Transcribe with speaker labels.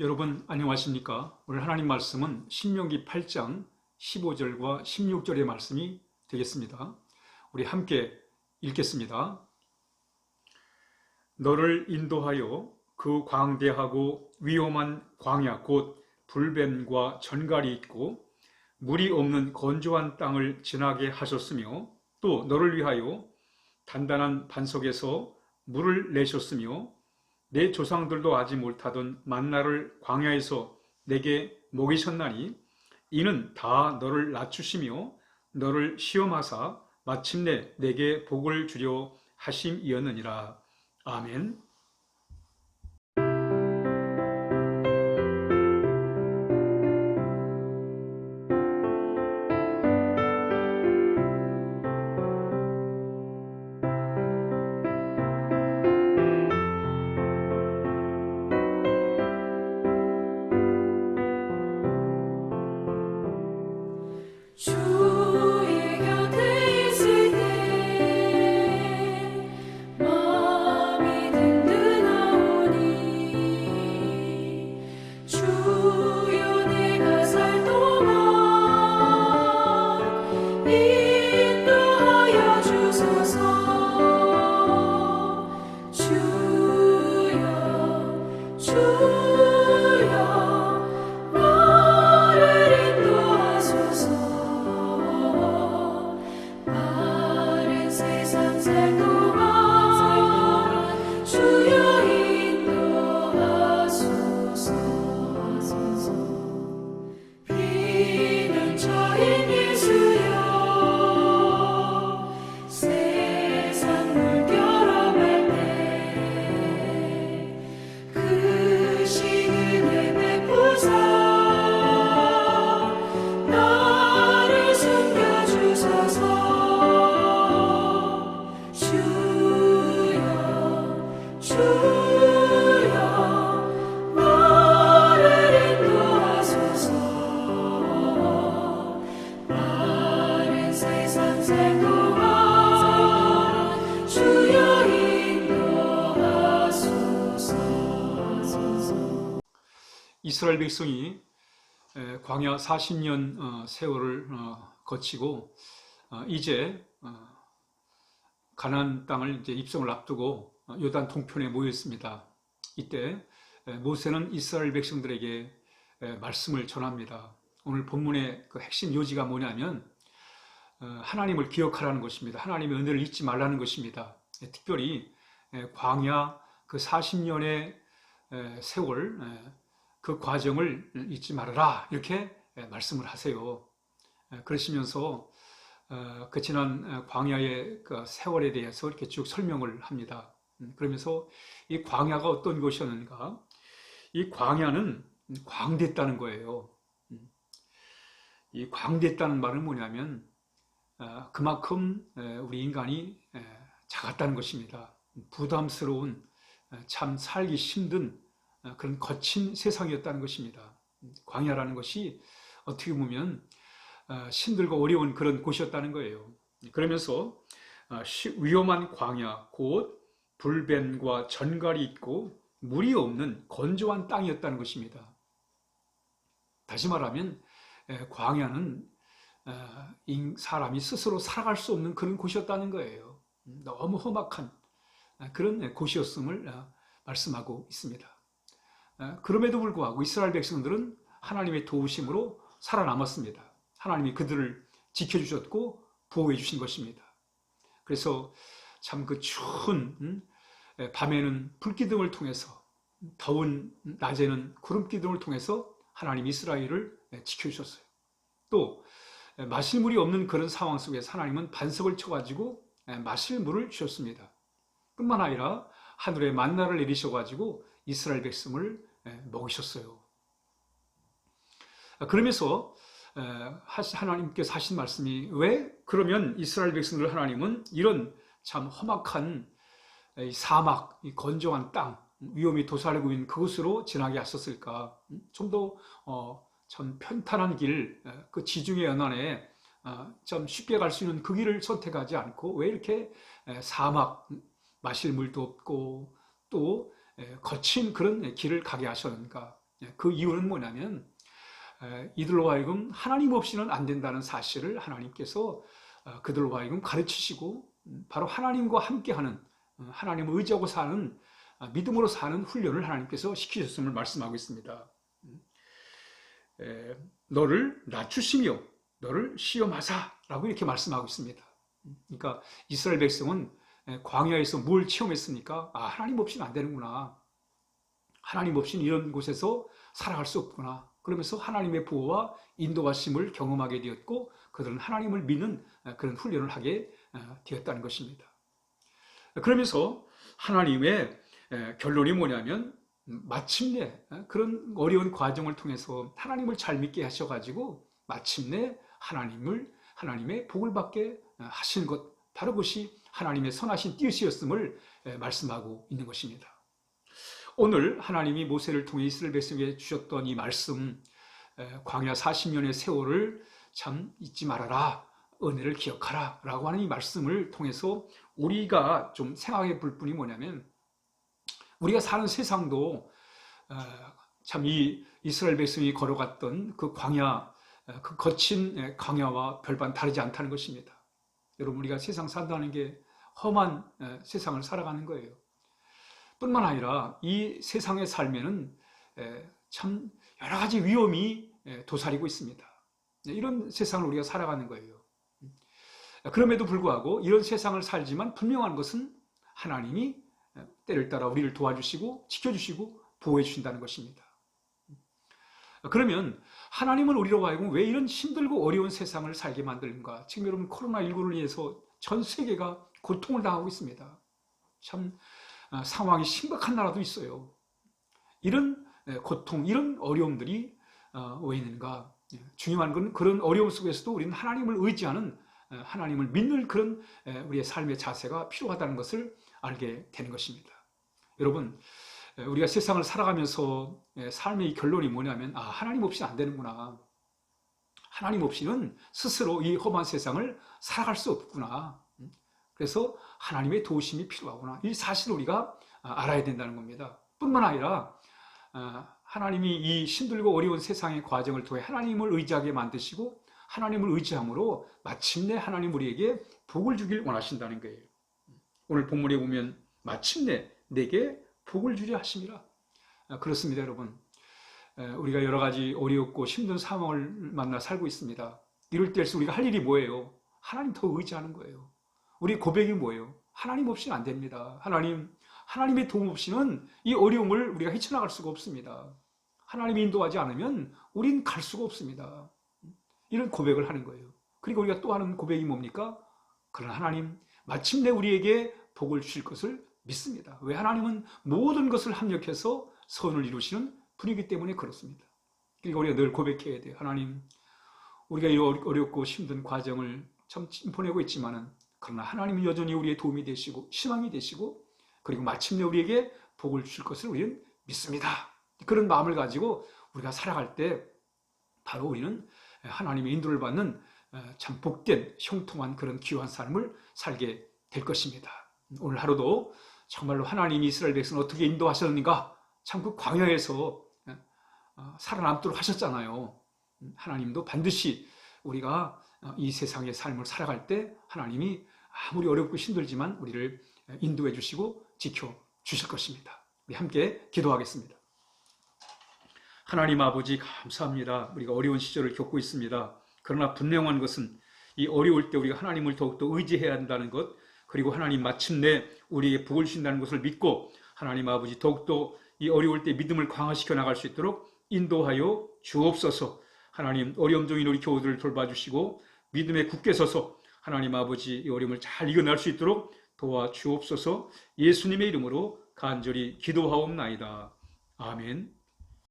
Speaker 1: 여러분 안녕하십니까? 오늘 하나님 말씀은 신명기 8장 15절과 16절의 말씀이 되겠습니다. 우리 함께 읽겠습니다. 너를 인도하여 그 광대하고 위험한 광야 곧 불뱀과 전갈이 있고 물이 없는 건조한 땅을 지나게 하셨으며 또 너를 위하여 단단한 반석에서 물을 내셨으며 내 조상들도 아지 못하던 만나를 광야에서 내게 먹이셨나니 이는 다 너를 낮추시며 너를 시험하사 마침내 내게 복을 주려 하심이었느니라. 아멘.
Speaker 2: 주의 곁에 있을 때 마음이 든든하오니 주여 내가 살 동안 인도하여 주소서. 주여 나를 인도하소서. 바른 세상 살 동안 주여 인도하소서. 비난처인 예수여 세상 물결어갈 때 그 시은혜 베푸사 나를 숨겨주소서. 주여 나를 인도하소서. 바른 세상 살 동안 주여 인도하소서.
Speaker 1: 이스라엘 백성이 광야 40년 세월을 거치고 이제 가나안 땅을 이제 입성을 앞두고 요단 동편에 모여 있습니다. 이때 모세는 이스라엘 백성들에게 말씀을 전합니다. 오늘 본문의 그 핵심 요지가 뭐냐면 하나님을 기억하라는 것입니다. 하나님의 은혜를 잊지 말라는 것입니다. 특별히 광야 그 40년의 세월 그 과정을 잊지 말아라 이렇게 말씀을 하세요. 그러시면서 그 지난 광야의 그 세월에 대해서 이렇게 쭉 설명을 합니다. 그러면서 이 광야가 어떤 것이었는가? 이 광야는 광대했다는 거예요. 이 광대했다는 말은 뭐냐면 그만큼 우리 인간이 작았다는 것입니다. 부담스러운 참 살기 힘든 그런 거친 세상이었다는 것입니다. 광야라는 것이 어떻게 보면 힘들고 어려운 그런 곳이었다는 거예요. 그러면서 위험한 광야 곧 불뱀과 전갈이 있고 물이 없는 건조한 땅이었다는 것입니다. 다시 말하면 광야는 사람이 스스로 살아갈 수 없는 그런 곳이었다는 거예요. 너무 험악한 그런 곳이었음을 말씀하고 있습니다. 그럼에도 불구하고 이스라엘 백성들은 하나님의 도우심으로 살아남았습니다. 하나님이 그들을 지켜주셨고 보호해 주신 것입니다. 그래서 참 그 추운 밤에는 불기둥을 통해서 더운 낮에는 구름기둥을 통해서 하나님 이스라엘을 지켜주셨어요. 또 마실 물이 없는 그런 상황 속에서 하나님은 반석을 쳐가지고 마실 물을 주셨습니다. 뿐만 아니라 하늘에 만나를 내리셔가지고 이스라엘 백성을 먹이셨어요. 그러면서 하나님께서 하신 말씀이 왜 그러면 이스라엘 백성들 하나님은 이런 참 험악한 사막, 건조한 땅, 위험이 도사리고 있는 그곳으로 지나게 하셨을까? 좀 더 참 편탄한 길, 그 지중해 연안에 좀 쉽게 갈 수 있는 그 길을 선택하지 않고 왜 이렇게 사막, 마실 물도 없고 또 거친 그런 길을 가게 하셨는가? 그 이유는 뭐냐면 이들로 하여금 하나님 없이는 안 된다는 사실을 하나님께서 그들로 하여금 가르치시고 바로 하나님과 함께하는 하나님을 의지하고 사는 믿음으로 사는 훈련을 하나님께서 시키셨음을 말씀하고 있습니다. 너를 낮추시며 너를 시험하사라고 이렇게 말씀하고 있습니다. 그러니까 이스라엘 백성은 광야에서 뭘 체험했습니까? 하나님 없이는 안 되는구나. 하나님 없이는 이런 곳에서 살아갈 수 없구나. 그러면서 하나님의 보호와 인도하심을 경험하게 되었고 그들은 하나님을 믿는 그런 훈련을 하게 되었다는 것입니다. 그러면서 하나님의 결론이 뭐냐면 마침내 그런 어려운 과정을 통해서 하나님을 잘 믿게 하셔가지고 마침내 하나님의 복을 받게 하시는 것, 바로 그것이 하나님의 선하신 뜻이었음을 말씀하고 있는 것입니다. 오늘 하나님이 모세를 통해 이스라엘 백성에게 주셨던 이 말씀, 광야 40년의 세월을 참 잊지 말아라, 은혜를 기억하라 라고 하는 이 말씀을 통해서 우리가 좀 생각해 볼 뿐이 뭐냐면, 우리가 사는 세상도 참 이 이스라엘 백성이 걸어갔던 그 광야, 그 거친 광야와 별반 다르지 않다는 것입니다. 여러분, 우리가 세상 산다는 게 험한 세상을 살아가는 거예요. 뿐만 아니라 이 세상의 삶에는 참 여러 가지 위험이 도사리고 있습니다. 이런 세상을 우리가 살아가는 거예요. 그럼에도 불구하고 이런 세상을 살지만 분명한 것은 하나님이 때를 따라 우리를 도와주시고 지켜주시고 보호해 주신다는 것입니다. 그러면 하나님은 우리로 하여금 왜 이런 힘들고 어려운 세상을 살게 만드는가? 지금 여러분, 코로나19를 위해서 전 세계가 고통을 당하고 있습니다. 참 상황이 심각한 나라도 있어요. 이런 고통, 이런 어려움들이 왜 있는가? 중요한 건 그런 어려움 속에서도 우리는 하나님을 의지하는, 하나님을 믿는 그런 우리의 삶의 자세가 필요하다는 것을 알게 되는 것입니다. 여러분, 우리가 세상을 살아가면서 삶의 결론이 뭐냐면, 하나님 없이는 안 되는구나. 하나님 없이는 스스로 이 험한 세상을 살아갈 수 없구나. 그래서 하나님의 도우심이 필요하구나. 이 사실을 우리가 알아야 된다는 겁니다. 뿐만 아니라 하나님이 이 힘들고 어려운 세상의 과정을 통해 하나님을 의지하게 만드시고 하나님을 의지함으로 마침내 하나님 우리에게 복을 주길 원하신다는 거예요. 오늘 본문에 보면 마침내 내게 복을 주려 하심이라. 그렇습니다, 여러분. 우리가 여러 가지 어렵고 힘든 상황을 만나 살고 있습니다. 이럴 때일수록 우리가 할 일이 뭐예요? 하나님 더 의지하는 거예요. 우리 고백이 뭐예요? 하나님 없이는 안 됩니다. 하나님의 도움 없이는 이 어려움을 우리가 헤쳐나갈 수가 없습니다. 하나님이 인도하지 않으면 우린 갈 수가 없습니다. 이런 고백을 하는 거예요. 그리고 우리가 또 하는 고백이 뭡니까? 그러나 하나님 마침내 우리에게 복을 주실 것을 믿습니다. 왜? 하나님은 모든 것을 합력해서 선을 이루시는 분이기 때문에 그렇습니다. 그러니까 우리가 늘 고백해야 돼요. 하나님, 우리가 이 어렵고 힘든 과정을 참 보내고 있지만은 그러나 하나님은 여전히 우리의 도움이 되시고 희망이 되시고 그리고 마침내 우리에게 복을 주실 것을 우리는 믿습니다. 그런 마음을 가지고 우리가 살아갈 때 바로 우리는 하나님의 인도를 받는 참 복된 형통한 그런 귀한 삶을 살게 될 것입니다. 오늘 하루도 정말로 하나님이 이스라엘 백성을 어떻게 인도하셨는가, 참 그 광야에서 살아남도록 하셨잖아요. 하나님도 반드시 우리가 이 세상의 삶을 살아갈 때 하나님이 아무리 어렵고 힘들지만 우리를 인도해 주시고 지켜 주실 것입니다. 우리 함께 기도하겠습니다. 하나님 아버지, 감사합니다. 우리가 어려운 시절을 겪고 있습니다. 그러나 분명한 것은 이 어려울 때 우리가 하나님을 더욱더 의지해야 한다는 것, 그리고 하나님 마침내 우리에게 복을 주신다는 것을 믿고 하나님 아버지 더욱더 이 어려울 때 믿음을 강화시켜 나갈 수 있도록 인도하여 주옵소서. 하나님, 어려움 중인 우리 교우들을 돌봐주시고 믿음에 굳게 서서 하나님 아버지 이 어려움을 잘 이겨낼 수 있도록 도와주옵소서. 예수님의 이름으로 간절히 기도하옵나이다. 아멘.